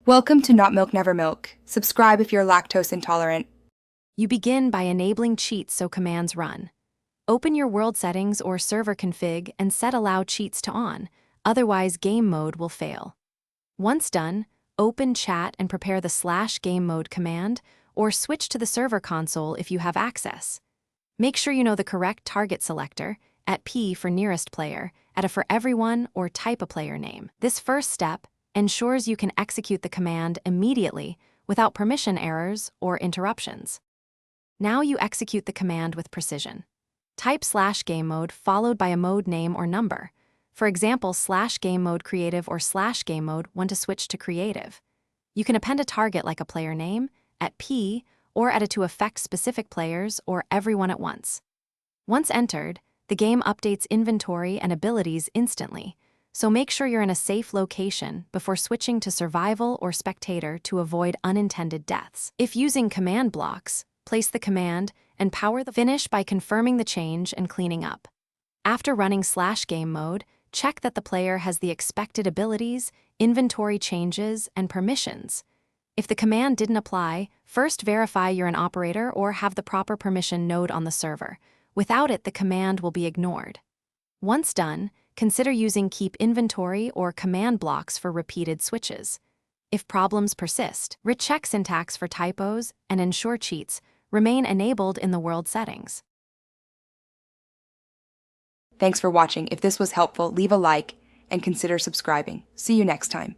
Welcome to Not Milk Never Milk. Subscribe if you're lactose intolerant. You begin by enabling cheats so commands run. Open your world settings or server config and set allow cheats to on, otherwise game mode will fail. Once done, open chat and prepare the /gamemode command or switch to the server console if you have access. Make sure you know the correct target selector, at P for nearest player, at a for everyone or type a player name. This first step ensures you can execute the command immediately without permission errors or interruptions. Now you execute the command with precision. Type /gamemode followed by a mode name or number. For example, /gamemode creative or /gamemode when to switch to creative. You can append a target like a player name, at P, or add it to affect specific players or everyone at once. Once entered, the game updates inventory and abilities instantly, so make sure you're in a safe location before switching to survival or spectator to avoid unintended deaths. If using command blocks, place the command and power the finish by confirming the change and cleaning up. After running /gamemode, check that the player has the expected abilities, inventory changes, and permissions. If the command didn't apply, first verify you're an operator or have the proper permission node on the server. Without it, the command will be ignored. Once done, consider using keep inventory or command blocks for repeated switches. If problems persist, recheck syntax for typos and ensure cheats remain enabled in the world settings. Thanks for watching. If this was helpful, leave a like and consider subscribing. See you next time.